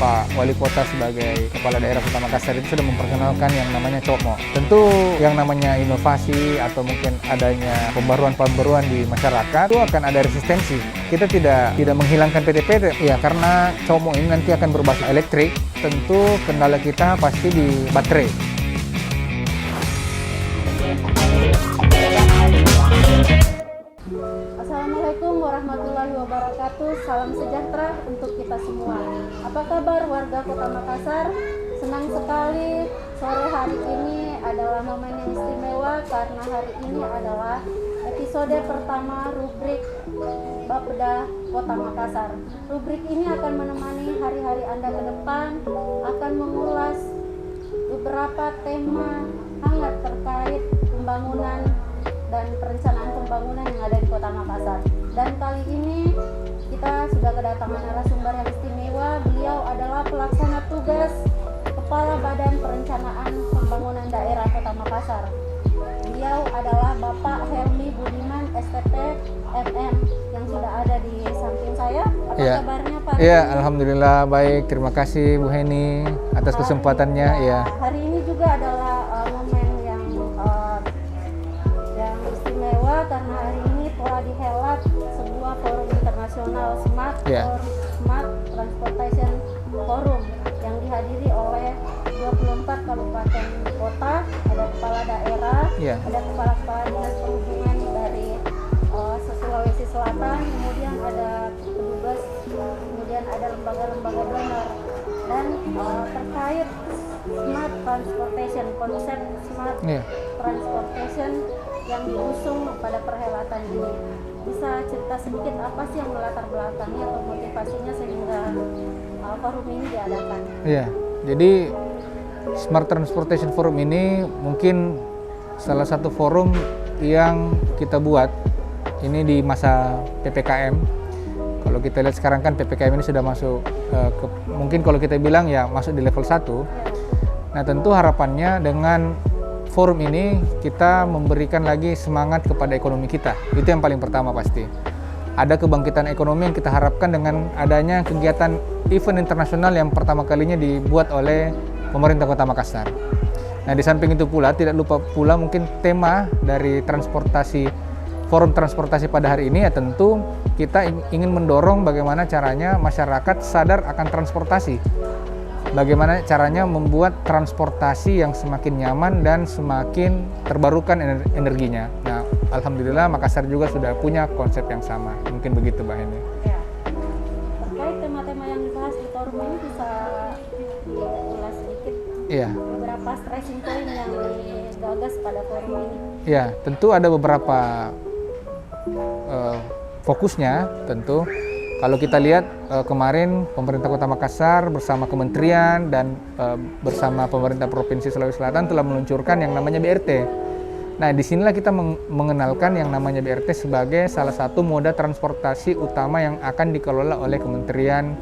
Pak Wali Kota sebagai Kepala Daerah Kota Makassar itu sudah memperkenalkan yang namanya COMO. Tentu yang namanya inovasi atau mungkin adanya pembaruan-pembaruan di masyarakat itu akan ada resistensi. Kita tidak menghilangkan PT-PT ya, karena COMO ini nanti akan berbasis elektrik. Tentu kendala kita pasti di baterai. Assalamualaikum warahmatullahi wabarakatuh. Salam sejahtera untuk kita semua. Apa kabar warga Kota Makassar? Senang sekali sore hari ini adalah momen yang istimewa karena hari ini adalah episode pertama rubrik Bapeda Kota Makassar. Rubrik ini akan menemani hari-hari Anda ke depan, akan mengulas beberapa tema hangat terkait pembangunan dan perencanaan pembangunan yang ada di Kota Makassar. Dan kali ini kita sudah kedatangan narasumber yang istimewa. Beliau adalah pelaksana tugas Kepala Badan Perencanaan Pembangunan Daerah Kota Makassar. Beliau adalah Bapak Helmi Budiman, STP MM, yang sudah ada di samping saya. Apa kabarnya Pak? Iya, alhamdulillah baik. Terima kasih Bu Heni atas kesempatannya. Ya. Hari ini juga adalah momen yang istimewa karena hari ini telah dihelat sebuah forum internasional Smart Transportation Forum yang dihadiri oleh 24 kabupaten kota, ada kepala daerah, ada kepala-kepala dinas perhubungan dari Sulawesi Selatan, kemudian ada petugas, kemudian ada lembaga-lembaga donor, dan terkait Smart Transportation, konsep Smart Transportation yang diusung pada perhelatan ini. Bisa cerita sedikit apa sih yang melatar belakangnya atau motivasinya sehingga forum ini diadakan? Iya, jadi Smart Transportation Forum ini mungkin salah satu forum yang kita buat ini di masa PPKM. Kalau kita lihat sekarang kan PPKM ini sudah masuk mungkin kalau kita bilang ya masuk di level 1. Nah, tentu harapannya dengan forum ini kita memberikan lagi semangat kepada ekonomi kita. Itu yang paling pertama pasti. Ada kebangkitan ekonomi yang kita harapkan dengan adanya kegiatan event internasional yang pertama kalinya dibuat oleh pemerintah Kota Makassar. Nah, di samping itu pula tidak lupa pula mungkin tema dari forum transportasi pada hari ini ya tentu kita ingin mendorong bagaimana caranya masyarakat sadar akan transportasi. Bagaimana caranya membuat transportasi yang semakin nyaman dan semakin terbarukan energinya. Nah, alhamdulillah Makassar juga sudah punya konsep yang sama. Mungkin begitu, Mbak Heni. Ya. Terkait tema-tema yang dibahas di forum ini bisa diulas sedikit. Iya. Beberapa stressing point yang digagas pada forum ini. Ya, tentu ada beberapa fokusnya tentu. Kalau kita lihat kemarin pemerintah Kota Makassar bersama kementerian dan bersama pemerintah Provinsi Sulawesi Selatan telah meluncurkan yang namanya BRT. Nah, disinilah kita mengenalkan yang namanya BRT sebagai salah satu moda transportasi utama yang akan dikelola oleh kementerian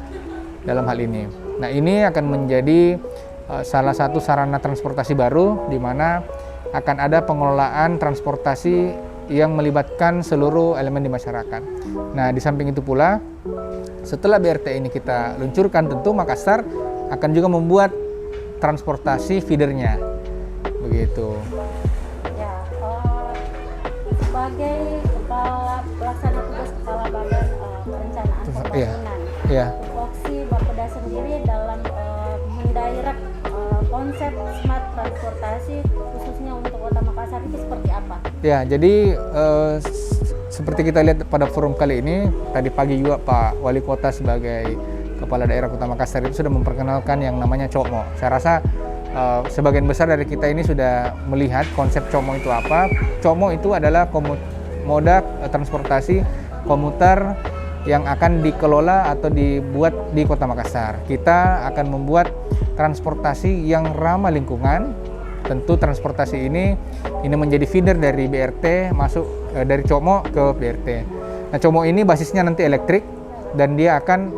dalam hal ini. Nah, ini akan menjadi salah satu sarana transportasi baru di mana akan ada pengelolaan transportasi yang melibatkan seluruh elemen di masyarakat. Nah, di samping itu pula, setelah BRT ini kita luncurkan, tentu Makassar akan juga membuat transportasi feedernya, begitu. Ya, sebagai pelaksana tugas Kepala Badan Perencanaan Pembangunan, tupoksi Bapeda sendiri dalam mendirect konsep smart transportasi khususnya untuk Kota Makassar ini seperti apa? Ya, jadi seperti kita lihat pada forum kali ini, tadi pagi juga Pak Wali Kota sebagai Kepala Daerah Kota Makassar itu sudah memperkenalkan yang namanya COMO. Saya rasa sebagian besar dari kita ini sudah melihat konsep COMO itu apa. COMO itu adalah moda transportasi komuter yang akan dikelola atau dibuat di Kota Makassar. Kita akan membuat transportasi yang ramah lingkungan. Tentu transportasi ini menjadi feeder dari BRT masuk dari COMO ke BRT. Nah, COMO ini basisnya nanti elektrik dan dia akan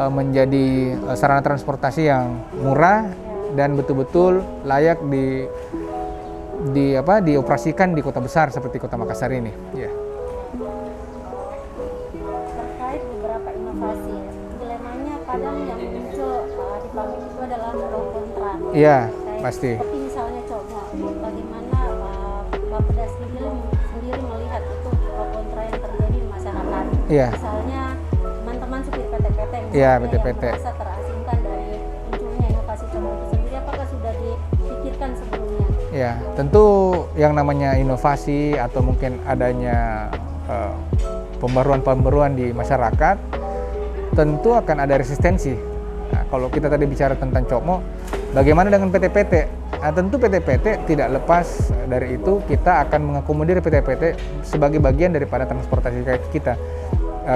menjadi sarana transportasi yang murah dan betul-betul layak dioperasikan di kota besar seperti Kota Makassar ini. Ya. Terkait beberapa inovasi, dilemanya kadang yang muncul di Iya, Kayak pasti. seperti misalnya coba bagaimana Bapeda sendiri melihat itu pro kontra yang terjadi di masyarakat. Iya. Misalnya teman-teman supir PT-PT Iya, misalnya PT-PT. yang merasa terasingkan dari munculnya inovasi coba itu sendiri, apakah sudah dipikirkan sebelumnya? Ya, tentu yang namanya inovasi atau mungkin adanya pembaruan-pembaruan di masyarakat, tentu akan ada resistensi. Nah, kalau kita tadi bicara tentang Como, bagaimana dengan PT-PT? Nah, tentu PT-PT tidak lepas dari itu, kita akan mengakomodir PT-PT sebagai bagian daripada transportasi kita.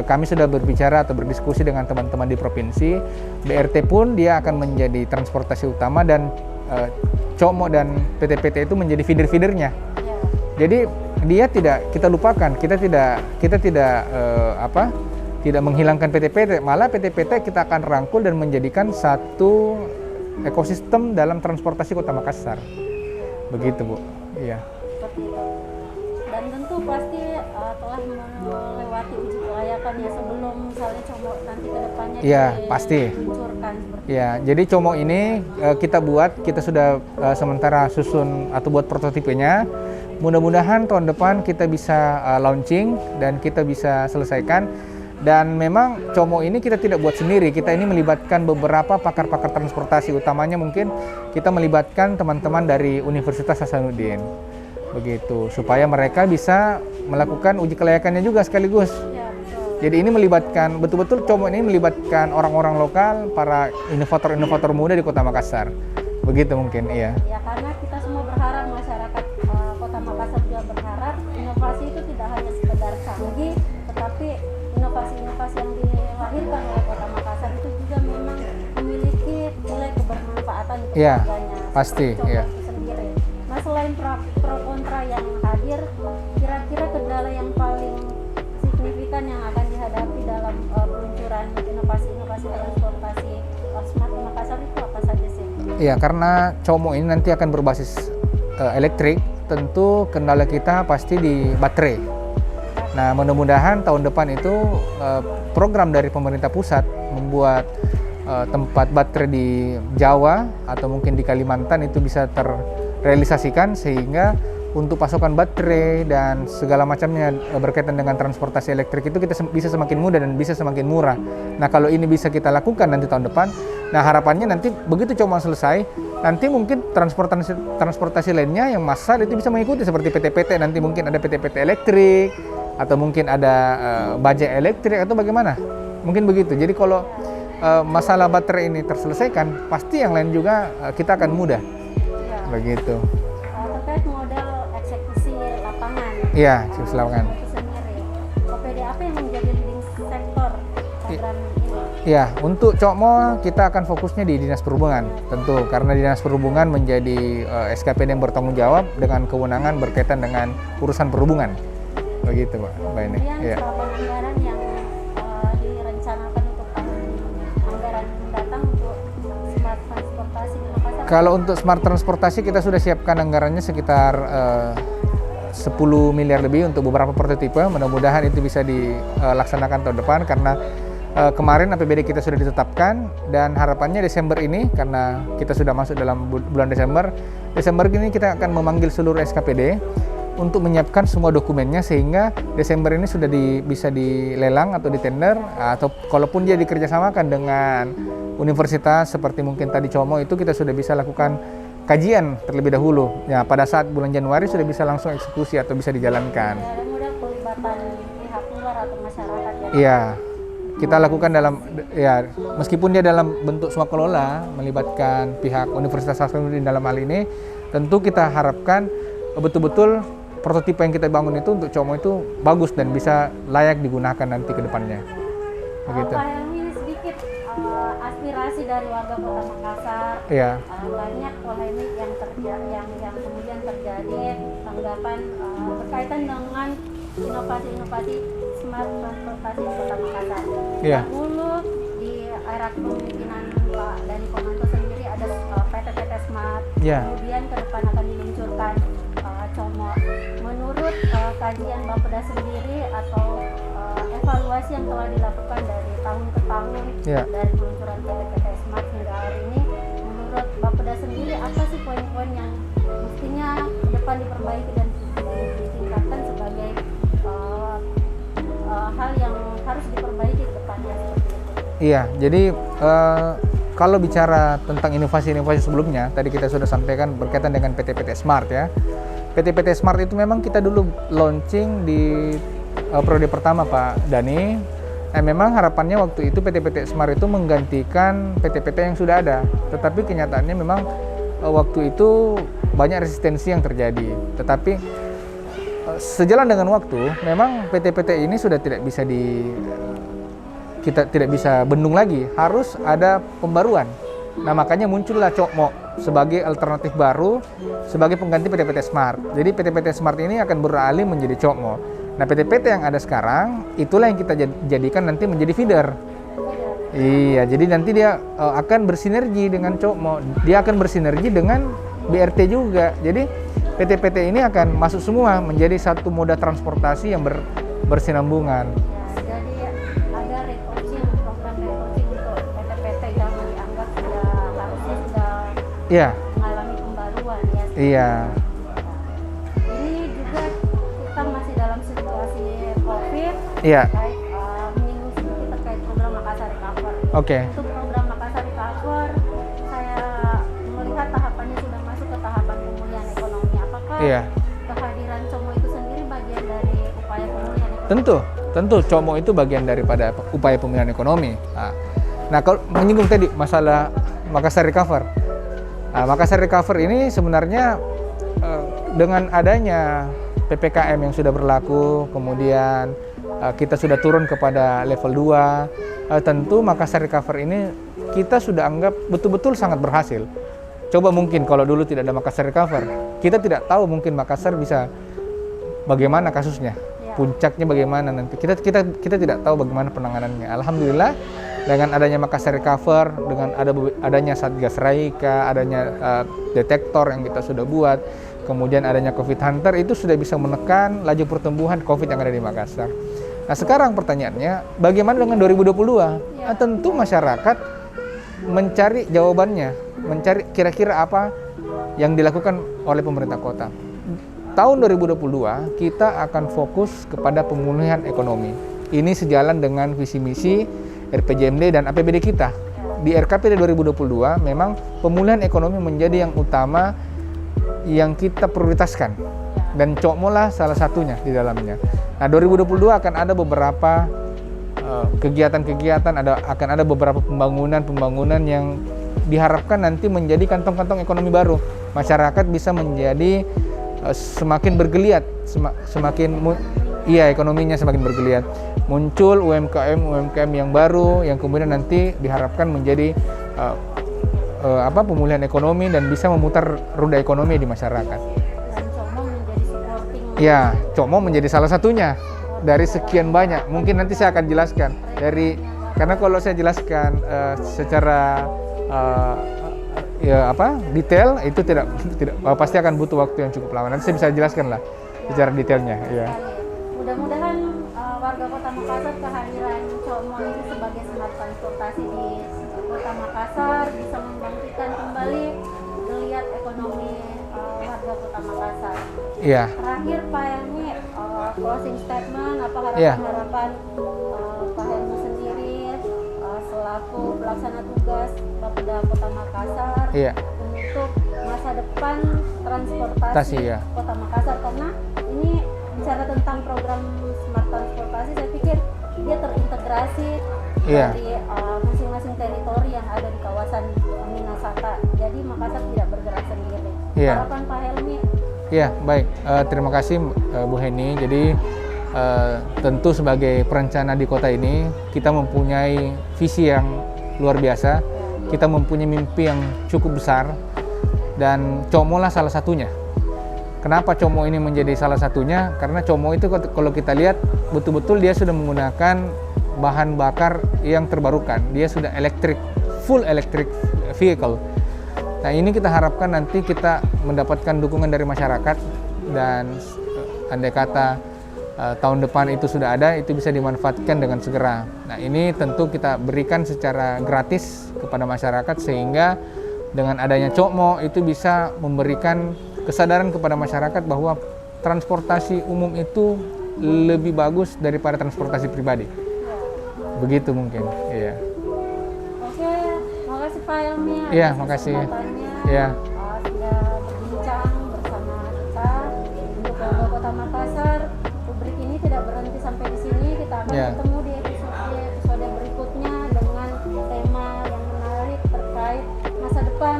Kami sudah berbicara atau berdiskusi dengan teman-teman di provinsi, BRT pun dia akan menjadi transportasi utama dan Como dan PT-PT itu menjadi feeder-feedernya. Ya. Jadi dia kita lupakan, kita tidak tidak menghilangkan PT-PT, malah PT-PT kita akan rangkul dan menjadikan satu ekosistem dalam transportasi Kota Makassar. Begitu, Bu. Iya. Seperti itu. Dan tentu pasti telah melewati uji kelayakan ya sebelum misalnya Como nanti ke depannya Iya, pasti. diluncurkan seperti Ya, jadi Como ini kita sudah sementara susun atau buat prototipenya. Mudah-mudahan tahun depan kita bisa launching dan kita bisa selesaikan. Dan memang Como ini kita tidak buat sendiri, kita ini melibatkan beberapa pakar-pakar transportasi, utamanya mungkin kita melibatkan teman-teman dari Universitas Hasanuddin. Begitu, supaya mereka bisa melakukan uji kelayakannya juga sekaligus. Ya, betul. Jadi ini melibatkan, betul-betul Como ini melibatkan orang-orang lokal, para inovator-inovator muda di Kota Makassar. Begitu mungkin, iya. Ya, karena kita semua berharap, masyarakat Kota Makassar juga berharap inovasi itu tidak hanya sekedar canggih, tetapi inovasi-inovasi yang dilahirkan oleh Kota Makassar itu juga memang memiliki nilai kebermanfaatan untuk Iya, warganya. pasti, Seperti iya. contoh itu sendiri. Nah, selain pro kontra yang hadir, kira-kira kendala yang paling signifikan yang akan dihadapi dalam peluncuran inovasi-inovasi transportasi Smart Makassar itu apa saja sih? Iya, karena Como ini nanti akan berbasis elektrik, tentu kendala kita pasti di baterai. Nah, mudah-mudahan tahun depan itu program dari pemerintah pusat membuat tempat baterai di Jawa atau mungkin di Kalimantan itu bisa terrealisasikan, sehingga untuk pasokan baterai dan segala macamnya berkaitan dengan transportasi elektrik itu kita bisa semakin mudah dan bisa semakin murah. Nah, kalau ini bisa kita lakukan nanti tahun depan, nah harapannya nanti begitu Como selesai, nanti mungkin transportasi lainnya yang massal itu bisa mengikuti seperti PT-PT, nanti mungkin ada PT-PT elektrik atau mungkin ada bajai elektrik atau bagaimana. Mungkin begitu. Jadi kalau masalah baterai ini terselesaikan, pasti yang lain juga kita akan mudah. Ya. Begitu. Terkait model eksekusi lapangan. Iya, eksekusi lapangan. Itu sendiri. OPD apa yang menjadi leading sektor program ini? Ya, untuk Como kita akan fokusnya di Dinas Perhubungan, tentu karena Dinas Perhubungan menjadi SKPD yang bertanggung jawab dengan kewenangan berkaitan dengan urusan perhubungan. Begitu, Pak. Mbak ini. Kemudian Iya. serapan anggaran yang direncanakan untuk tahun anggaran mendatang untuk smart transportasi di Makassar. Kalau untuk smart transportasi kita sudah siapkan anggarannya sekitar 10 miliar lebih untuk beberapa prototipe. Mudah-mudahan itu bisa dilaksanakan tahun depan karena kemarin APBD kita sudah ditetapkan dan harapannya Desember ini, karena kita sudah masuk dalam bulan Desember ini kita akan memanggil seluruh SKPD untuk menyiapkan semua dokumennya sehingga Desember ini sudah bisa dilelang atau ditender, atau kalaupun dia dikerjasamakan dengan universitas seperti mungkin tadi Como itu kita sudah bisa lakukan kajian terlebih dahulu. Ya, pada saat bulan Januari sudah bisa langsung eksekusi atau bisa dijalankan. Ya, ada mudah pelibatan pihak luar atau masyarakat ya. Iya, kita lakukan dalam, ya meskipun dia dalam bentuk swakelola melibatkan pihak Universitas Hasanuddin dalam hal ini, tentu kita harapkan betul-betul prototipe yang kita bangun itu untuk Como itu bagus dan bisa layak digunakan nanti ke depannya. Begitu. Pak Helmi, ini sedikit aspirasi dari warga Kota Makassar. Iya. Banyak polemik yang kemudian terjadi, tanggapan berkaitan dengan inovasi-inovasi smart transportasi di Kota Makassar. Iya. Dahulu di era kepemimpinan Pak Dhani Pomanto sendiri ada PT-PT Smart. Iya. Kemudian ke depan akan diluncurkan Como. Menurut kajian Bapeda sendiri atau evaluasi yang telah dilakukan dari tahun ke tahun Iya. dari peluncuran PT-PT Smart hingga hari ini, menurut Bapeda sendiri depan diperbaiki dan ditingkatkan sebagai hal yang harus diperbaiki ke depannya seperti itu. Iya, jadi kalau bicara tentang inovasi-inovasi sebelumnya, tadi kita sudah sampaikan berkaitan dengan PT-PT Smart ya. PT-PT Smart itu memang kita dulu launching di periode pertama Pak Dani. Memang harapannya waktu itu PT-PT Smart itu menggantikan PT-PT yang sudah ada. Tetapi kenyataannya memang waktu itu banyak resistensi yang terjadi. Tetapi sejalan dengan waktu, memang PT-PT ini sudah tidak bisa kita tidak bisa bendung lagi, harus ada pembaruan. Nah makanya muncullah Cokmo sebagai alternatif baru sebagai pengganti PT-PT Smart. Jadi PT-PT Smart ini akan beralih menjadi Cokmo. Nah PT-PT yang ada sekarang itulah yang kita jadikan nanti menjadi feeder. Iya, jadi nanti dia akan bersinergi dengan Cokmo. Dia akan bersinergi dengan BRT juga. Jadi PT-PT ini akan masuk semua menjadi satu moda transportasi yang bersinambungan. Iya. Mengalami pembaruan ya. Iya. Ini juga kita masih dalam situasi COVID. Iya. Terkait menyinggung sedikit terkait program Makassar Recover. Oke. Untuk program Makassar Recover, saya melihat tahapannya sudah masuk ke tahapan pemulihan ekonomi. Apakah kehadiran Cokmo itu sendiri bagian dari upaya pemulihan ekonomi? Tentu Cokmo itu bagian daripada upaya pemulihan ekonomi. Nah, kalau menyinggung tadi masalah Makassar Recover. Makassar Recover ini sebenarnya dengan adanya PPKM yang sudah berlaku, kemudian kita sudah turun kepada level 2, tentu Makassar Recover ini kita sudah anggap betul-betul sangat berhasil. Coba mungkin kalau dulu tidak ada Makassar Recover, kita tidak tahu mungkin Makassar bisa bagaimana kasusnya, puncaknya bagaimana nanti. Kita tidak tahu bagaimana penanganannya. Alhamdulillah dengan adanya Makassar Recover, dengan adanya Satgas Raika, adanya detektor yang kita sudah buat, kemudian adanya COVID Hunter, itu sudah bisa menekan laju pertumbuhan COVID yang ada di Makassar. Nah sekarang pertanyaannya, bagaimana dengan 2022? Tentu masyarakat mencari jawabannya, mencari kira-kira apa yang dilakukan oleh pemerintah kota. Tahun 2022 kita akan fokus kepada pemulihan ekonomi. Ini sejalan dengan visi misi RPJMD dan APBD kita. Di RKPD 2022 memang pemulihan ekonomi menjadi yang utama yang kita prioritaskan. Dan Cokmo lah salah satunya di dalamnya. Nah 2022 akan ada beberapa kegiatan-kegiatan, akan ada beberapa pembangunan yang diharapkan nanti menjadi kantong-kantong ekonomi baru. Masyarakat bisa menjadi semakin bergeliat, ekonominya semakin bergeliat. Muncul UMKM yang baru yang kemudian nanti diharapkan menjadi pemulihan ekonomi dan bisa memutar roda ekonomi di masyarakat. Dan Cokmo menjadi supporting. Ya, Cokmo menjadi salah satunya dari sekian banyak. Mungkin nanti saya akan jelaskan karena kalau saya jelaskan secara detail itu tidak pasti akan butuh waktu yang cukup lama. Nanti saya bisa jelaskan lah secara detailnya. Ya. Mudah-mudahan warga Kota Makassar kehadiran Cokmo ini sebagai smart transportasi di Kota Makassar bisa membangkitkan kembali geliat ekonomi warga Kota Makassar. Iya. Terakhir Pak Helmi, closing statement apa harapan Pak Helmi sendiri selaku pelaksana tugas Bapeda Kota Makassar untuk masa depan transportasi Kota Makassar, karena ini bicara tentang program smart transportasi, saya pikir dia terintegrasi dari masing-masing teritori yang ada di kawasan Minasata. Jadi Makassar tidak bergerak sendiri. Harapan Pak Helmi? Iya, baik. Terima kasih Bu Heni. Jadi tentu sebagai perencana di kota ini kita mempunyai visi yang luar biasa. Kita mempunyai mimpi yang cukup besar dan Cokmo lah salah satunya. Kenapa Cokmo ini menjadi salah satunya? Karena Cokmo itu kalau kita lihat betul-betul dia sudah menggunakan bahan bakar yang terbarukan. Dia sudah full electric vehicle. Nah ini kita harapkan nanti kita mendapatkan dukungan dari masyarakat dan andai kata tahun depan itu sudah ada, itu bisa dimanfaatkan dengan segera. Nah ini tentu kita berikan secara gratis kepada masyarakat sehingga dengan adanya Cokmo itu bisa memberikan kesadaran kepada masyarakat bahwa transportasi umum itu lebih bagus daripada transportasi pribadi. Begitu mungkin. Iya. Oke, makasih Pak Helmi. Iya, atas makasih. kesempatannya. Iya. Sudah berbincang bersama kita untuk warga Kota Makassar. Rubrik ini tidak berhenti sampai di sini. Kita akan Iya. ketemu di episode berikutnya dengan tema yang menarik terkait masa depan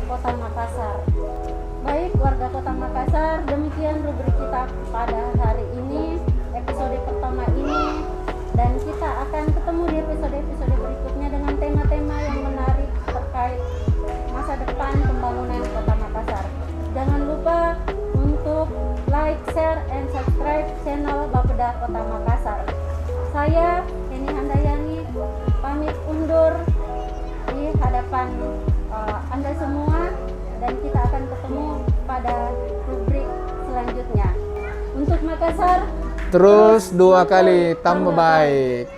Kota Makassar. Baik warga Kota Makassar, demikian rubrik kita pada hari ini, episode pertama ini, dan kita akan ketemu di episode-episode berikutnya dengan tema-tema yang menarik terkait masa depan pembangunan Kota Makassar. Jangan lupa untuk like, share, and subscribe channel Bapeda Kota Makassar. Saya Eni Handayani pamit undur di hadapan Anda semua, dan kita akan ketemu pada rubrik selanjutnya. Untuk Makassar, Terus 2 kali tambah baik.